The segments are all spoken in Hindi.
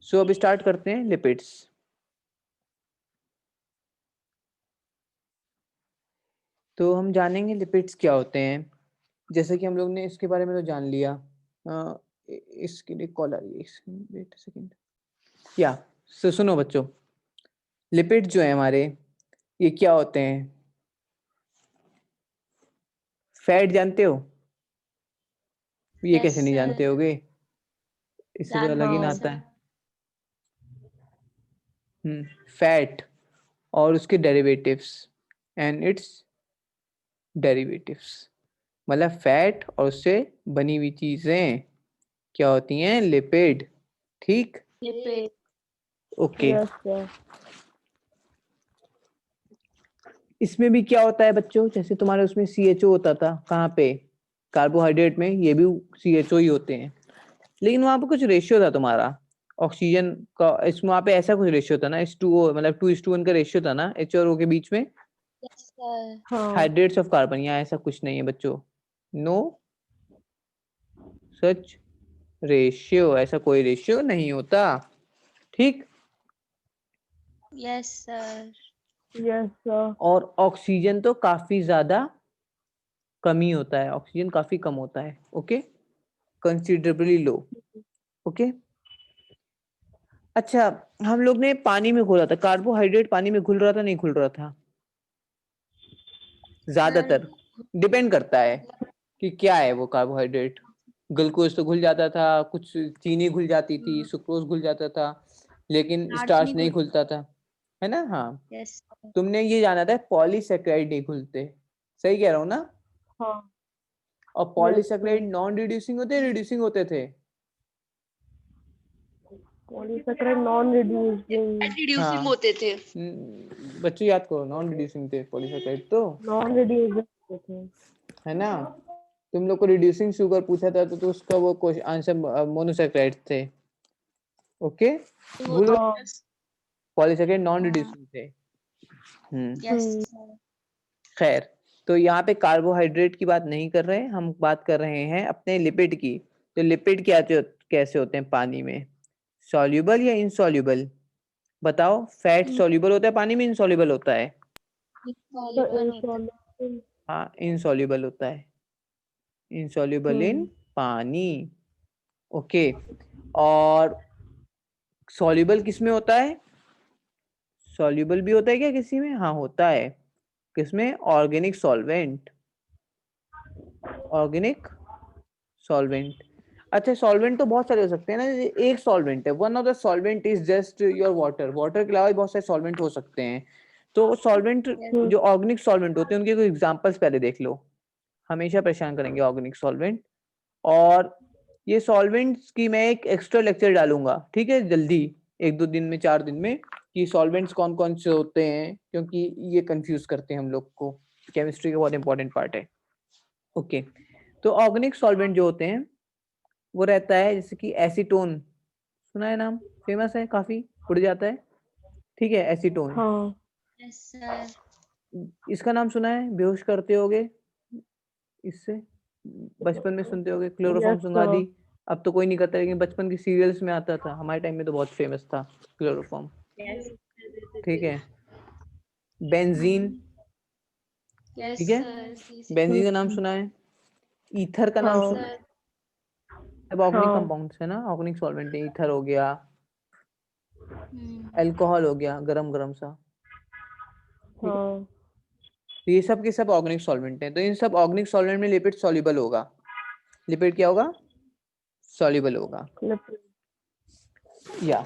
सो अब स्टार्ट करते हैं लिपिड्स। तो हम जानेंगे लिपिड्स क्या होते हैं। जैसे कि हम लोग ने इसके बारे में तो जान लिया। इसके लिए कॉल आ रही है, वेट सेकंड। या सो सुनो बच्चों, लिपिड जो है हमारे, ये क्या होते हैं? फैट जानते हो? ये कैसे नहीं जानते होगे, इससे तो अलग ही ना आता है। फैट और उसके डेरिवेटिव्स एंड इट्स डेरिवेटिव्स, मतलब फैट और उससे बनी हुई चीजें क्या होती हैं? लिपिड। ठीक, ओके। इसमें भी क्या होता है बच्चों, जैसे तुम्हारे उसमें CHO होता था, कहाँ पे? कार्बोहाइड्रेट में ये भी CHO ही होते हैं, लेकिन वहां पे कुछ रेशियो था तुम्हारा ऑक्सीजन का। इसमें वहां पे ऐसा कुछ रेशियो था ना, H2O मतलब 2:1 का रेशियो था ना H और O के बीच में, हाइड्रेट्स ऑफ कार्बन। यहाँ ऐसा कुछ नहीं है बच्चों, नो सच रेशियो, ऐसा कोई रेशियो नहीं होता। ठीक, यस सर। और ऑक्सीजन तो काफी ज्यादा कमी होता है, ऑक्सीजन काफी कम होता है। ओके, कंसिडरेबली लो। ओके, अच्छा, हम लोग ने पानी में घोला था, कार्बोहाइड्रेट पानी में घुल रहा था नहीं घुल रहा था? ज्यादातर डिपेंड करता है कि क्या है वो कार्बोहाइड्रेट। ग्लूकोज तो घुल जाता था, कुछ चीनी घुल जाती थी, सुक्रोज घुल जाता था, लेकिन स्टार्च नहीं घुलता था, है ना? हाँ, यस। तुमने ये जाना था पॉलीसेकेराइड नहीं घुलते, सही कह रहा हूँ ना? और पॉलीसेकेराइड नॉन रिड्यूसिंग होते, रिड्यूसिंग होते थे? पॉलीसेकेराइड नॉन रिड्यूसिंग हाँ, होते थे। बच्चों याद करो, नॉन रिड्यूसिंग थे पॉलीसेकेराइड तो, नॉन रिड्यूसिंग थे, है ना? तुम लोग को रिड्यूसिंग शुगर पूछा था तो उसका वो क्वेश्चन आंसर मोनोसेकेराइड थे। ओके, भूल गए? पॉलीसेकेराइड नॉन रिड्यूसिंग थे। यस। खैर, तो यहाँ पे कार्बोहाइड्रेट की बात नहीं कर रहे हैं, हम बात कर रहे हैं अपने लिपिड की। तो लिपिड क्या कैसे होते हैं पानी में, सॉल्युबल या इनसॉल्युबल? बताओ, फैट सॉल्युबल होता है पानी में, इनसॉल्युबल होता है? हाँ, इनसॉल्युबल होता है, इनसॉल्युबल इन पानी। ओके, और सॉल्युबल किस में होता है? सॉल्युबल भी होता है क्या किसी में? हाँ होता है, किसमें? Organic solvent, organic solvent. अच्छा, सॉल्वेंट तो बहुत सारे हो सकते हैं ना, एक सॉल्वेंट है, one of the solvent is just your water, water के अलावा भी बहुत सारे सॉल्वेंट हो सकते हैं। तो सॉल्वेंट, जो ऑर्गेनिक सॉल्वेंट होते हैं उनके कुछ एग्जांपल्स पहले देख लो, हमेशा परेशान करेंगे ऑर्गेनिक सॉल्वेंट। और ये सॉल्वेंट्स की मैं एक एक्स्ट्रा लेक्चर डालूंगा, ठीक है, जल्दी, 1-2 दिन में, 4 दिन में, कि सॉल्वेंट्स कौन कौन से होते हैं, क्योंकि ये कंफ्यूज करते हैं हम लोग को, केमिस्ट्री का बहुत इंपॉर्टेंट पार्ट है। ओके, तो ऑर्गेनिक सॉल्वेंट जो होते हैं वो रहता है जैसे कि एसीटोन, सुना है नाम, फेमस है काफी, उड़ जाता है, ठीक है, एसीटोन। Yes sir. इसका नाम सुना है, बेहोश करते होगे इससे, बचपन में सुनते होगे, क्लोरोफॉर्म सुंगादी। अब तो कोई नहीं करता, लेकिन बचपन की सीरियल्स में आता था, हमारे टाइम में तो बहुत फेमस था क्लोरोफॉर्म। ठीक है, बेंजीन, ठीक है, बेंजीन का नाम सुना है, ईथर का नाम सुना है, सब ऑर्गेनिक कंपाउंड्स है ना, ऑर्गेनिक सॉल्वेंट है, ईथर हो गया, अल्कोहल हो गया, गरम गरम सा, ठीक है? तो ये सब के सब ऑर्गेनिक सॉल्वेंट हैं, तो इन सब ऑर्गेनिक सॉल्वेंट में लिपिड सॉल्युबल होगा, लिपिड क्या होगा? सॉल्युबल होगा, या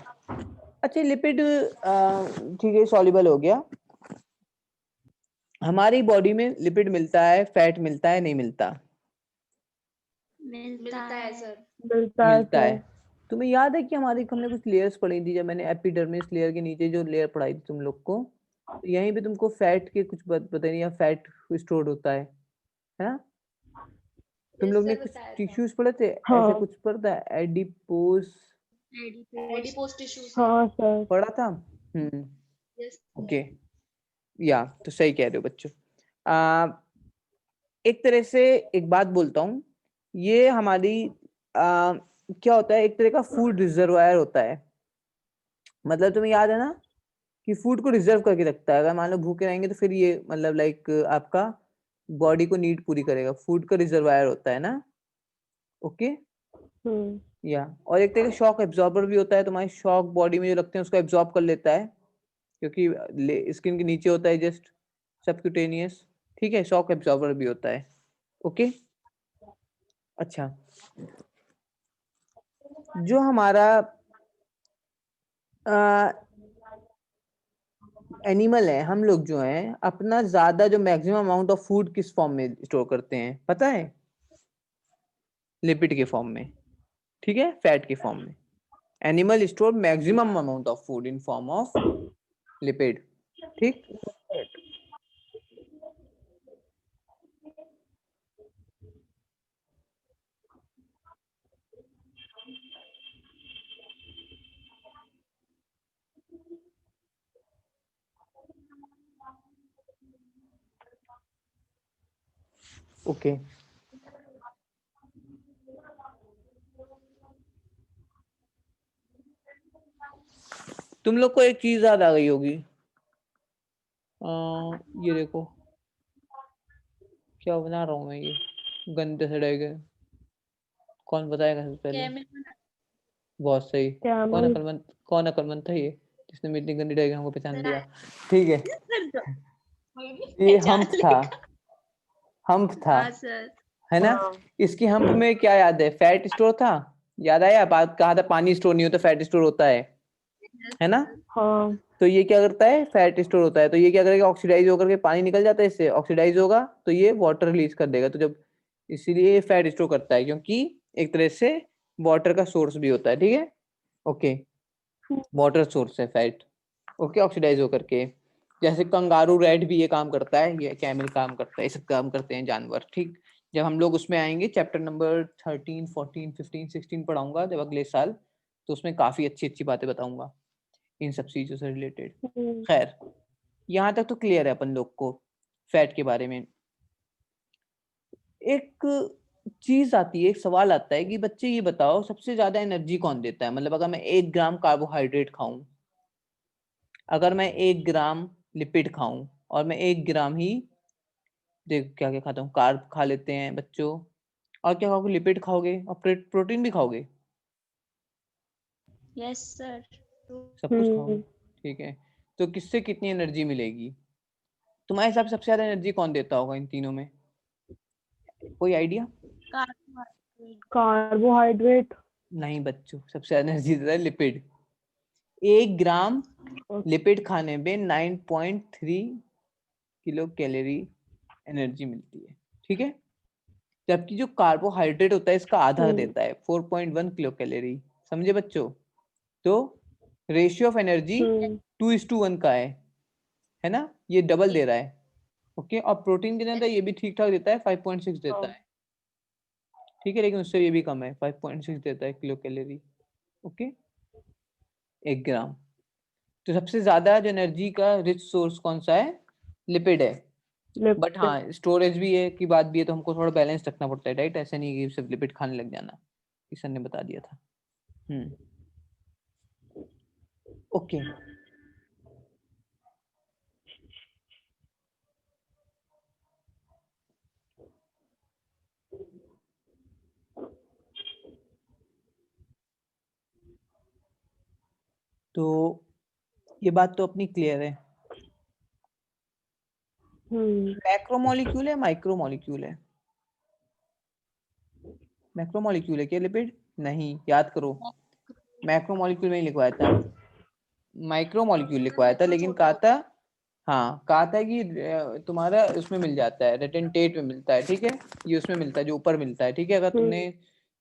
अच्छा, लिपिड ठीक है, सॉल्युबल हो गया। हमारी बॉडी में लिपिड मिलता है, फैट मिलता है, नहीं मिलता? मिलता है सर। मिलता है। तुम्हें याद है कि हमने कुछ लेयर्स पढ़ी थी, जब मैंने एपिडर्मिस लेयर के नीचे जो लेयर पढ़ाई थी तुम लोग को, तो यहीं पे तुमको फैट के कुछ बताइए, या फैट स्टोर्ड होता है ना? तुम लोग ने कुछ टिश्यूज पढ़े थे, ऐसे कुछ पढ़ा था, एडिपोस एडिपोज टिश्यूज। पढ़ा था। ओके, या तो सही कह रहे हो बच्चों। एक तरह से एक बात बोलता हूँ, ये हमारी क्या होता है, एक तरह का फूड रिजर्वायर होता है, मतलब तुम्हें याद है ना कि फूड को रिजर्व करके रखता है। अगर मान लो भूखे रहेंगे तो फिर ये मतलब लाइक आपका बॉडी को नीड पूरी करेगा। फूड का रिजर्वायर होता है ना। ओके। या और एक तरह का शॉक एब्जॉर्बर भी होता है। तुम्हारी शॉक बॉडी में जो लगते हैं उसको एब्जॉर्ब कर लेता है, क्योंकि स्किन के नीचे होता है जस्ट सबक्यूटेनियस। ठीक है, शॉक एब्जॉर्बर भी होता है। ओके। अच्छा, जो हमारा एनिमल है, हम लोग जो हैं अपना ज्यादा जो मैक्सिमम अमाउंट ऑफ फूड किस फॉर्म में स्टोर करते हैं पता है? लिपिड के फॉर्म में। ठीक है, फैट के फॉर्म में। Animal store maximum amount of food in form of lipid. ठीक। ओके। तुम लोग को एक चीज याद आ गई होगी। ये देखो क्या बना रहा हूँ मैं, ये गंदे से डायग्राम। कौन बताएगा सबसे पहले? बहुत सही। कौन अकलमंद, कौन अकलमंद था ये जिसने मेरी गंदी डायग्राम को पहचान लिया? ठीक है, ये हम्प था। हम्प था, हाँ सर। है ना? इसकी हम्प में क्या याद है? फैट स्टोर था। याद आया? बात कहा था पानी स्टोर नहीं होता, फैट स्टोर होता है ना? हाँ। तो ये क्या करता है? फैट स्टोर होता है। तो ये क्या करेगा? ऑक्सीडाइज होकर के पानी निकल जाता है, इससे ऑक्सीडाइज होगा तो ये वाटर रिलीज कर देगा। तो जब इसीलिए ये फैट स्टोर करता है, क्योंकि एक तरह से वाटर का सोर्स भी होता है। ठीक है, ओके। वाटर सोर्स है फैट। ओके, ऑक्सीडाइज होकर के। जैसे कंगारू रैट भी ये काम करता है, ये कैमल काम करता है, ये सब काम करते हैं जानवर। ठीक। जब हम लोग उसमें आएंगे चैप्टर नंबर 13, 14, 15, 16 पढ़ाऊंगा जब अगले साल, तो उसमें काफी अच्छी अच्छी बातें बताऊंगा इन सब चीजों से रिलेटेड। खैर, यहाँ तक तो क्लियर है अपन लोग को फैट के बारे में। एक चीज आती है, एक सवाल आता है कि बच्चे ये बताओ सबसे ज्यादा एनर्जी कौन देता है? मतलब अगर मैं 1 ग्राम कार्बोहाइड्रेट खाऊं, अगर मैं 1 ग्राम लिपिड खाऊं, और मैं 1 ग्राम ही, देख क्या क्या खाता हूँ, कार्ब खा लेते हैं बच्चों, और क्या खाओगे? लिपिड खाओगे और प्रोटीन भी खाओगे। Yes sir. सब कुछ खाओगे, ठीक है। तो किससे कितनी एनर्जी मिलेगी? तुम्हारे हिसाब से सबसे ज्यादा एनर्जी कौन देता होगा इन तीनों में? कोई आइडिया? कार्बोहाइड्रेट। नहीं बच्चों, सबसे ज्यादा एनर्जी देता है लिपिड। 1 ग्राम लिपिड खाने में 9.3 किलो कैलोरी एनर्जी मिलती है। ठीक है, जबकि जो कार्बोहाइड्रेट होता है इसका आधा देता है, 4.1 किलो कैलोरी। समझे बच्चों? तो रेशियो ऑफ एनर्जी 2:1 का है ना? ये डबल दे रहा है। ओके, और प्रोटीन कितना देता है? ये भी ठीक ठाक देता है, 5.6 देता है। ठीक है, लेकिन उससे ये भी कम है, 5.6 देता है किलो कैलोरी। ओके, 1 ग्राम। तो सबसे ज्यादा जो एनर्जी का रिच सोर्स कौन सा है? लिपिड है। बट हाँ, स्टोरेज भी है की बात भी है, तो हमको थोड़ा बैलेंस रखना पड़ता है, राइट? ऐसा नहीं कि सिर्फ लिपिड खाने लग जाना। किशन ने बता दिया था। ओके। तो ये बात तो अपनी क्लियर है। मैक्रोमोलिक्यूल है, माइक्रोमोलिक्यूल है? मैक्रोमोलिक्यूल है क्या लिपिड? नहीं, याद करो, मैक्रोमोलिक्यूल में ही लिखवाया था, माइक्रोमोलिक्यूल लिखवाया था। लेकिन कहा था, हाँ कहा था कि तुम्हारा उसमें मिल जाता है, रेटेंटेट में मिलता है। ठीक है, ये उसमें मिलता है जो ऊपर मिलता है। ठीक है, अगर तुमने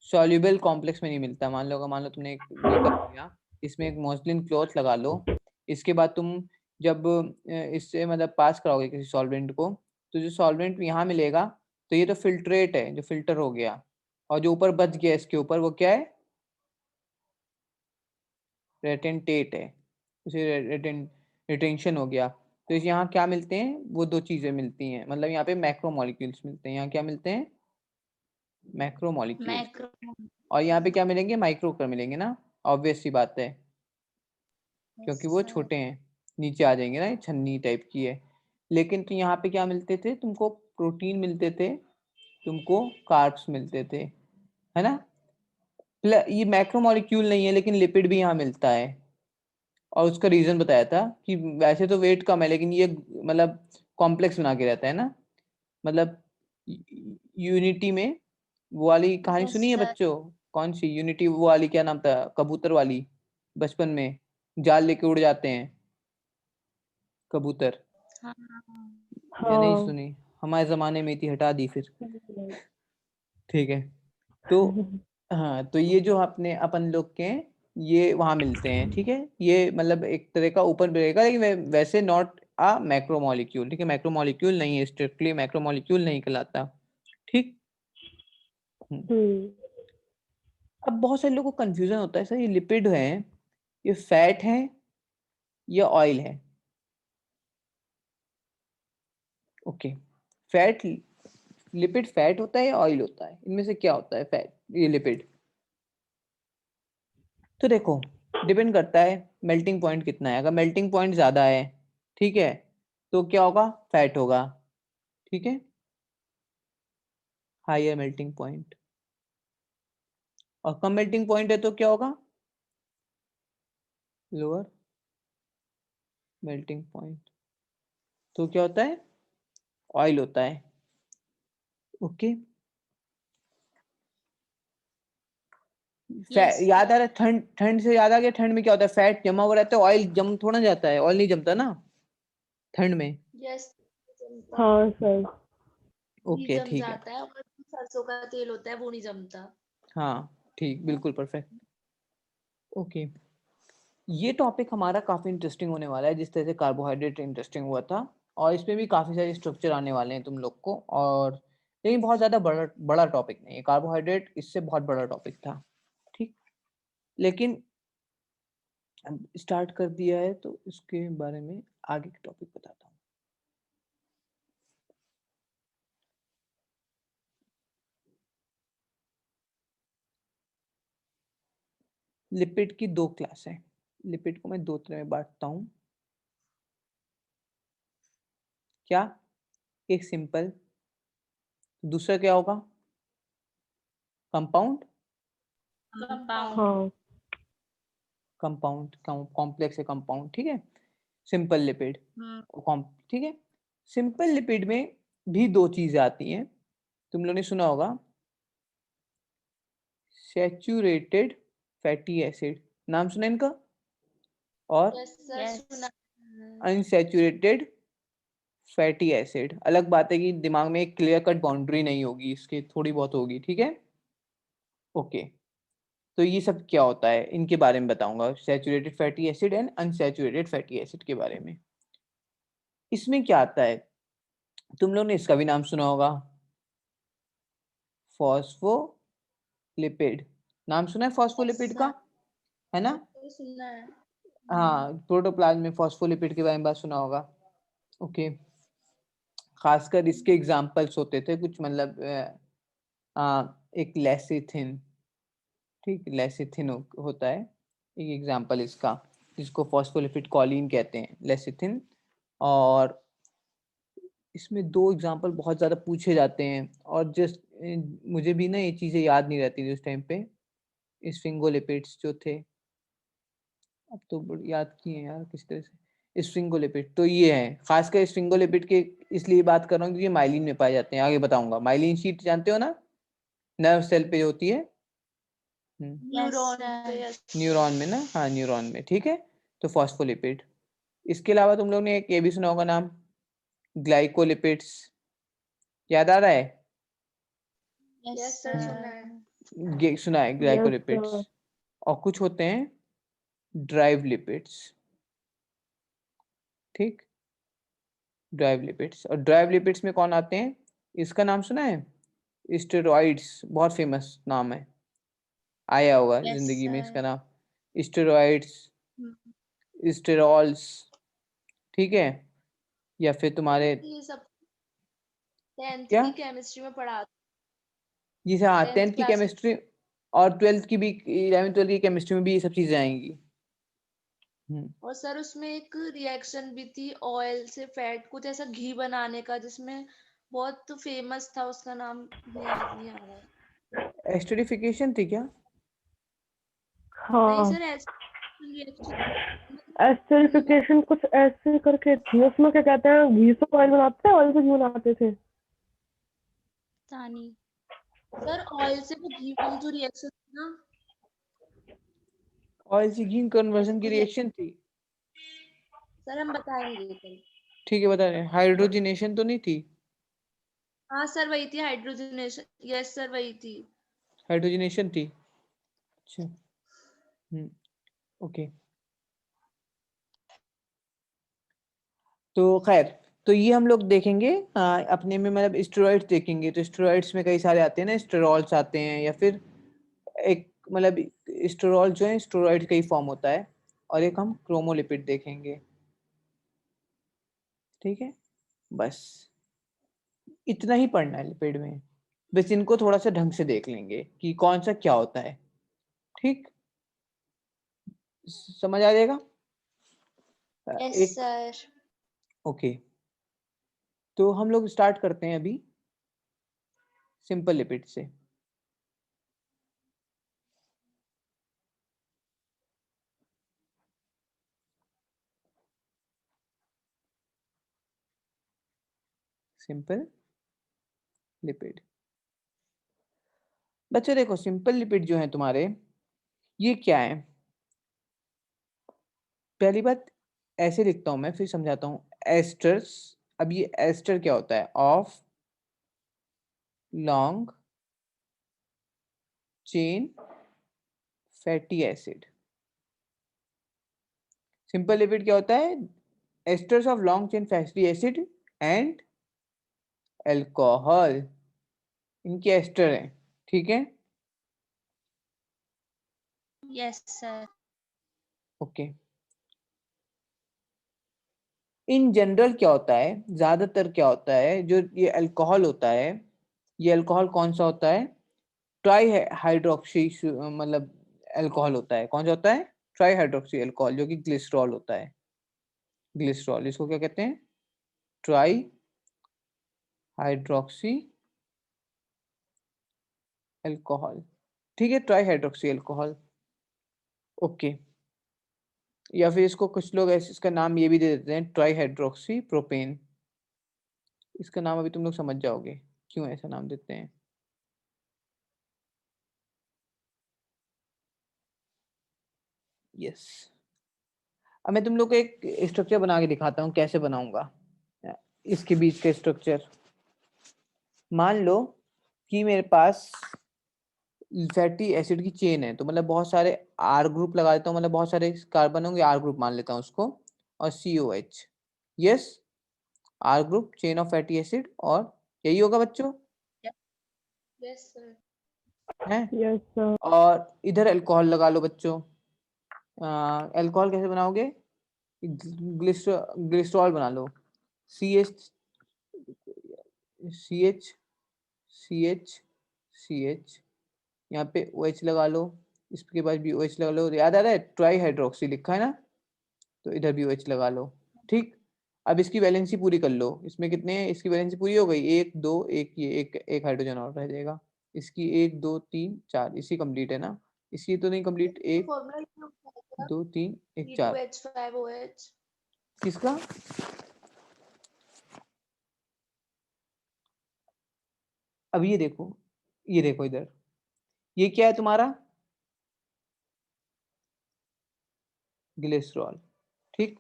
सॉल्युबल कॉम्प्लेक्स में नहीं मिलता, मान लो तुमने एक ये कर लिया, इसमें एक मॉस्लिन क्लॉथ लगा लो, इसके बाद तुम जब इससे मतलब पास कराओगे किसी सॉल्वेंट को, तो जो सॉल्वेंट यहाँ मिलेगा, तो ये तो फिल्ट्रेट है, जो फिल्टर हो गया, और जो ऊपर बच गया इसके ऊपर वो क्या है? रेटेंटेट है, उसे रिटेंशन हो गया। तो इस यहाँ क्या मिलते हैं? वो दो चीजें मिलती हैं, मतलब यहाँ पे मैक्रोमोलिक्यूल्स मिलते हैं। यहाँ क्या मिलते हैं? मैक्रोमोलिक्यूल्स। और यहाँ पे क्या मिलेंगे? माइक्रो कर मिलेंगे ना, ऑब्वियस सी बात है। क्योंकि वो छोटे हैं, नीचे आ जाएंगे ना, ये छन्नी टाइप की है। लेकिन तो यहाँ पे क्या मिलते थे तुमको? प्रोटीन मिलते थे, तुमको कार्ब्स मिलते थे, है ना। ये मैक्रोमोलिक्यूल नहीं है, लेकिन लिपिड भी यहाँ मिलता है। और उसका रीजन बताया था कि वैसे तो वेट कम है, लेकिन ये मतलब कॉम्प्लेक्स बना के रहता है ना। मतलब यूनिटी में वो वाली कहानी Yes, सुनी है sir. बच्चों? कौन सी यूनिटी? वो वाली क्या नाम था, कबूतर वाली, बचपन में जाल लेके उड़ जाते हैं कबूतर, हाँ, या नहीं हाँ सुनी? हमारे जमाने में थी, हटा दी फिर। ठीक है, तो हाँ, तो ये जो अपने अपन लोग के हैं, ये वहां मिलते हैं, ठीक है। ये मतलब एक तरह का ऊपर रहेगा, लेकिन वैसे नॉट अ मैक्रोमोलिक्यूल, ठीक है। मैक्रोमोलिक्यूल नहीं है, स्ट्रिक्टली मैक्रोमोलिक्यूल नहीं कहलाता, ठीक। अब बहुत सारे लोगों को कंफ्यूजन होता है, सर ये लिपिड है, ये फैट है या ऑयल है? ओके, फैट, लिपिड फैट होता है या ऑयल होता है? इनमें से क्या होता है फैट, ये लिपिड? तो देखो, डिपेंड करता है मेल्टिंग पॉइंट कितना है। अगर मेल्टिंग पॉइंट ज्यादा है, ठीक है, तो क्या होगा? फैट होगा, ठीक है, हायर मेल्टिंग पॉइंट। और कम मेल्टिंग पॉइंट है तो क्या होगा? Lower melting point. तो क्या होता है? ऑयल होता है, ओके। yes, याद आ sir. रहा है? ठंड, ठंड से याद आ गया, ठंड में क्या होता है? फैट जमा हुआ रहता है, ऑयल जम थोड़ा जाता है, ऑयल नहीं जमता ना ठंड में। Yes, जमता है। हाँ सर। घी ओके, जम ठीक है, जाता है और जो सरसों का तेल होता है वो नहीं जमता। हाँ ठीक, बिल्कुल परफेक्ट, ओके। ये टॉपिक हमारा काफी इंटरेस्टिंग होने वाला है, जिस तरह से कार्बोहाइड्रेट इंटरेस्टिंग हुआ था, और इसमें भी काफी सारे स्ट्रक्चर आने वाले हैं तुम लोग को। और लेकिन बहुत ज्यादा बड़ा बड़ा टॉपिक नहीं है कार्बोहाइड्रेट, इससे बहुत बड़ा टॉपिक था, ठीक। लेकिन अब स्टार्ट कर दिया है तो इसके बारे में आगे के टॉपिक बताता हूँ। लिपिड की दो क्लास है, लिपिड को मैं दो तरह में बांटता हूँ। क्या? एक सिंपल, दूसरा क्या होगा? कंपाउंड। कंपाउंड। हाँ कंपाउंड कॉम्प्लेक्स है कंपाउंड, ठीक है। सिंपल लिपिड, ठीक है। सिंपल लिपिड में भी दो चीजें आती हैं, तुम लोगों ने सुना होगा, सैचुरेटेड फैटी एसिड, नाम सुना इनका, और यस सर, सुना। Unsaturated fatty acid. अलग बात है कि दिमाग में एक क्लियर कट बाउंड्री नहीं होगी इसके, थोड़ी बहुत होगी, ठीक है, ओके। तो ये सब क्या होता है इनके बारे में बताऊंगा, saturated fatty acid and unsaturated fatty acid के बारे में। इसमें क्या आता है, तुम लोग ने इसका भी नाम सुना होगा, फॉस्फोलिपिड। नाम सुना है फॉस्फोलिपिड का, है ना? सुना है। हाँ, प्रोटोप्लाज्म में फॉस्फोलिपिड के बारे में बात सुना होगा, ओके। खासकर इसके एग्जाम्पल्स होते थे कुछ, मतलब एक लेसिथिन, ठीक, लेसिथिन होता है एक एग्जाम्पल इसका, जिसको फॉस्फोलिपिड कॉलिन कहते हैं, लेसिथिन। और इसमें दो एग्जाम्पल बहुत ज़्यादा पूछे जाते हैं, और जस्ट मुझे भी ना ये चीज़ें याद नहीं रहती थी उस टाइम पे। स्फिंगोलिपिड्स जो थे, अब तो याद किए हैं यार किस तरह से। स्फिंगोलिपिड तो ये है, खासकर स्फिंगोलिपिड के इसलिए बात कर रहा हूँ क्योंकि माइलिन में पाए जाते हैं, आगे बताऊंगा। माइलिन शीट जानते हो ना, नर्व सेल पे होती है, न्यूरॉन पे। न्यूरॉन में ना, हाँ न्यूरॉन में, ठीक है। तो फॉस्फोलिपिड। इसके अलावा तुम लोग ने एक ये भी सुना होगा नाम, ग्लाइकोलिपिड्स, याद आ रहा है? यस सर, सुना है। सुना है यस ग्लाइकोलिपिड्स। सर। और कुछ होते हैं ड्राइव लिपिड्स, ठीक, ड्राइव लिपिड्स। और ड्राइव लिपिड्स में कौन आते हैं, इसका नाम सुना है? स्टेरॉइड्स, बहुत फेमस नाम है, आया होगा यस जिंदगी में सर। इसका नाम, स्टेरॉइड्स, स्टेरॉल्स, ठीक है। या फिर तुम्हारे ये सब 10th क्या, की केमिस्ट्री में पढ़ा। जैसे हाँ 10th 10th की क्लास में। केमिस्ट्री और 12th की भी, 11th 12th की केमिस्ट्री में भी ये सब चीजें आएंगी, और सर उसमें एक रिएक्शन भी थी ऑयल से फैट, कुछ ऐसा घी बनाने का, जिसमें बहुत फेमस था, उसका नाम मुझे याद नहीं आ रहा है। एस्टरिफिकेशन थी क्या? नहीं हाँ, सर, ऐसा रिएक्शन एस्टरिफिकेशन कुछ ऐसे करके थी। उसमें क्या कहते हैं, घी से ऑयल बनाते हैं, ऑयल से घी बनाते थे। नहीं सर, ऑयल से वो घी वाली जो रिएक्शन थी ना, ऑयल से घी कन्वर्जन की ऐसे रिएक्शन थी। सर हम बताएंगे कल। ठीक है, बता रहे हैं। हाइड्रोजनेशन तो नहीं थी? हाँ सर वही थी हाइड्रोजनेशन, यस सर वही थी। हाइड्रोजनेशन थी। अच्छा। ओके। तो खैर, तो ये हम लोग देखेंगे अपने में, मतलब स्टेरॉइड्स देखेंगे। तो स्टेरॉइड्स में कई सारे आते हैं ना, स्टेरॉल्स आते हैं, या फिर एक मतलब स्टेरॉल जो है स्टेरॉइड का ही फॉर्म होता है। और एक हम क्रोमोलिपिड देखेंगे। ठीक है, बस इतना ही पढ़ना है लिपिड में। बस इनको थोड़ा सा ढंग से देख लेंगे कि कौन सा क्या होता है। ठीक, समझ आ जाएगा। यस एक, सर। ओके। तो हम लोग स्टार्ट करते हैं अभी सिंपल लिपिड से। Simple lipid. बच्चों देखो, सिंपल लिपिड जो है तुम्हारे, ये क्या है? पहली बात, ऐसे लिखता हूं मैं, फिर समझाता हूं। एस्टर्स। अब ये एस्टर क्या होता है? Of long chain fatty acid. Simple lipid क्या होता है? Asters of long chain fatty acid and alcohol, इनके एस्टर हैं। ठीक है, yes sir. Okay. In general क्या होता है, ज्यादातर क्या होता है, जो ये अल्कोहल होता है, ये अल्कोहल कौन सा होता है? ट्राई हाइड्रोक्सी, मतलब अल्कोहल होता है। कौन सा होता है? ट्राई हाइड्रोक्सी अल्कोहल, जो कि ग्लिसरॉल होता है। ग्लिसरॉल, इसको क्या कहते हैं? Try hydroxy alcohol. ठीक है, ट्राई हाइड्रोक्सी अल्कोहल। ओके। या फिर इसको कुछ लोग ऐसे इसका नाम ये भी दे देते हैं, ट्राई हाइड्रोक्सी प्रोपेन। इसका नाम अभी तुम लोग समझ जाओगे क्यों ऐसा नाम देते हैं। यस। अब मैं तुम लोग को एक स्ट्रक्चर बना के दिखाता हूँ, कैसे बनाऊंगा इसके बीच का स्ट्रक्चर। मान लो कि मेरे पास फैटी एसिड की चेन है, तो मतलब बहुत सारे आर ग्रुप लगा देता हूँ, मतलब बहुत सारे कार्बन होंगे, आर ग्रुप मान लेता हूँ उसको, और COH। Yes, R group, chain of fatty acid, और यही होगा बच्चों, यस सर। है। Yes sir. और इधर अल्कोहल लगा लो बच्चों। अल्कोहल कैसे बनाओगे? ग्लिसरॉल बना लो। CH, CH, CH, CH, यहाँ पे OH लगा लो, इसके बाद भी OH लगा लो। याद आ रहा है, ट्राई हाइड्रोक्सी लिखा है ना, तो इधर भी OH लगा लो। ठीक, अब इसकी वैलेंसी पूरी कर लो। इसमें कितने हैं? इसकी वैलेंसी पूरी हो गई, एक दो, एक ये एक हाइड्रोजन और रह जाएगा। इसकी एक दो तीन चार, इसी कंप्लीट है ना? इसकी तो नहीं कंप्लीट, एक फॉर्मूला दो तीन एक चार। C2H5OH। किसका? अब ये देखो, ये देखो इधर, ये क्या है तुम्हारा? ग्लिसरॉल। ठीक।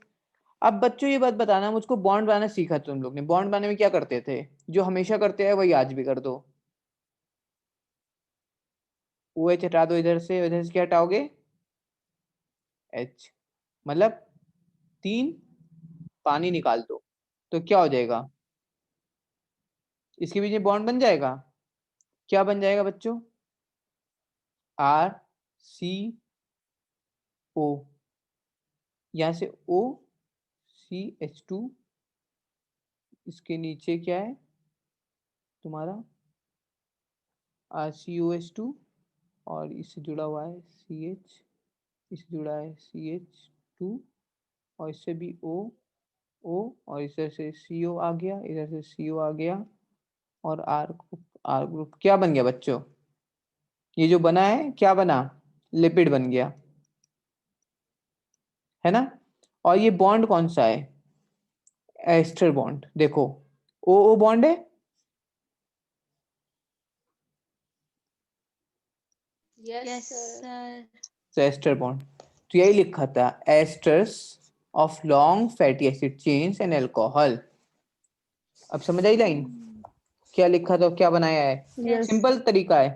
अब बच्चों ये बात बताना मुझको, बॉन्ड बनाना सीखा तुम लोग ने, बॉन्ड बनाने में क्या करते थे? जो हमेशा करते हैं वही आज भी कर दो। OH हटा दो इधर से, इधर से क्या हटाओगे? H, मतलब 3, पानी निकाल दो, तो क्या हो जाएगा? इसके बीच में बॉन्ड बन जाएगा। क्या बन जाएगा बच्चों? RCO, यहाँ से OCH2, इसके नीचे क्या है तुम्हारा? RCOH2, और इससे जुड़ा हुआ है CH, इससे जुड़ा है CH2, और इससे भी O और इधर से CO आ गया, इधर से CO आ गया और R ग्रुप क्या बन गया बच्चों? ये जो बना है क्या बना? लिपिड बन गया, है ना। और ये बॉन्ड कौन सा है? Ester bond. देखो O बॉन्ड है, यस सर। तो एस्टर बॉन्ड। तो यही लिखा था, esters of long fatty acid chains and alcohol. अब समझ आई लाइन? क्या लिखा था, क्या बनाया है? यस सिंपल तरीका है,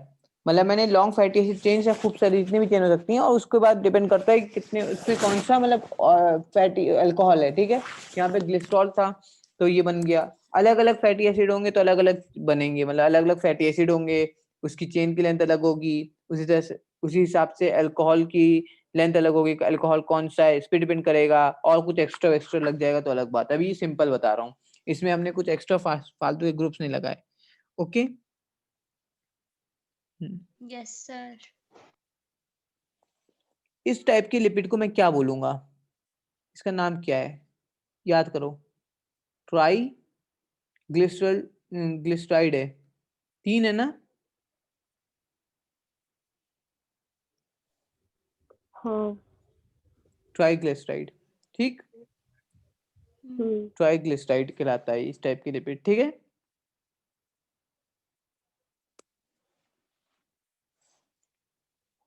मतलब मैंने लॉन्ग फैटी एसिड चेन्स या खूब सारी जितनी भी चेन हो सकती हैं, और उसके बाद डिपेंड करता है कि कितने उसमें कौन सा मतलब फैटी अल्कोहल है, ठीक है। यहाँ पे ग्लिसरॉल था तो ये बन गया। अलग अलग फैटी एसिड होंगे तो अलग अलग बनेंगे, मतलब अलग अलग फैटी एसिड होंगे, उसकी चेन की लेंथ अलग होगी, उसी तरह से उसी हिसाब से अल्कोहल की लेंथ अलग होगी। अल्कोहल कौन सा है इस पे डिपेंड करेगा, और कुछ एक्स्ट्रा एक्स्ट्रा लग जाएगा तो अलग बात है। अभी सिंपल बता रहा हूँ, इसमें हमने कुछ एक्स्ट्रा फालतू के ग्रुप्स नहीं लगाए। ओके। Yes sir. इस टाइप के लिपिड को मैं क्या बोलूंगा? इसका नाम क्या है? याद करो। ट्राई ग्लिसरल ग्लिसराइड है, 3 है ना। हाँ ट्राइग्लिसराइड, ठीक। ट्राइग्लिसराइड कहलाता है इस टाइप के लिपिड, ठीक है।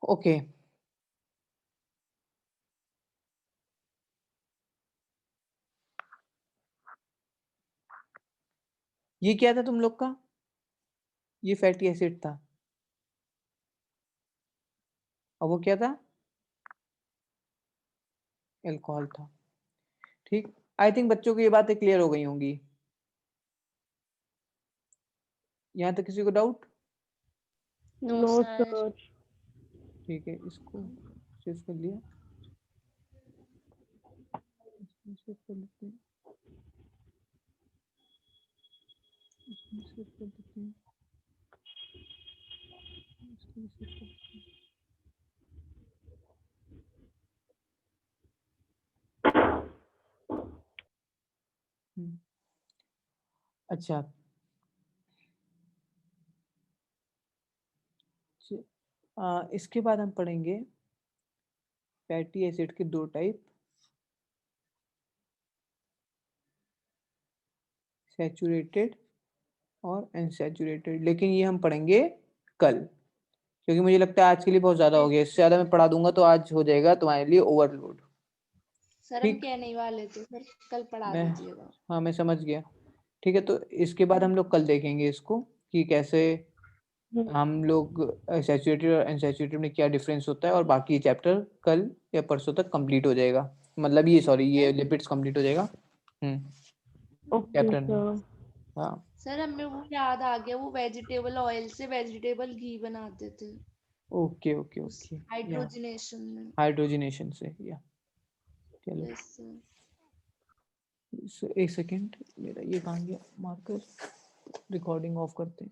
ओके। ये क्या था तुम लोग का? ये फैटी एसिड था, और वो क्या था? अल्कोहल था, ठीक। आई थिंक बच्चों को ये बातें क्लियर हो गई होंगी। यहाँ तक किसी को doubt? No no sir. Sir. ठीक है, इसको सेव कर लिया, इसको सेव कर लेते हैं, इसको सेव कर देते हैं, इसको भी सेव कर देते हैं। अच्छा, इसके बाद हम पढ़ेंगे फैटी एसिड के 2 टाइप, सैचुरेटेड और अनसैचुरेटेड, लेकिन ये हम पढ़ेंगे कल, क्योंकि मुझे लगता है आज के लिए बहुत ज्यादा हो गया। इससे ज्यादा मैं पढ़ा दूंगा तो आज हो जाएगा तुम्हारे लिए ओवरलोड। सर हम ठीक, कहने ही वाले थे सर, कल पढ़ा मैं दीजिएगा। हाँ मैं समझ गया। ठीक है, तो इसके बाद हम लोग कल देखेंगे इसको कि कैसे हम लोग सैचुरेटेड और अनसैचुरेटेड में क्या डिफरेंस होता है, और बाकी चैप्टर कल या परसों तक कंप्लीट हो जाएगा, मतलब ये सॉरी ये लिपिड्स कंप्लीट हो जाएगा। ओके चैप्टर नहीं। सर। हाँ सर हमें वो याद आ गया, वो वेजिटेबल ऑयल से वेजिटेबल घी बनाते थे ओके ओके उस ओके। या हाइड्रोजनेशन में। हाइड्रोजनेशन से, या चलो। Yes sir. एक सेकेंड, मेरा ये कहाँ गया मार्कर, रिकॉर्डिंग ऑफ करते हैं।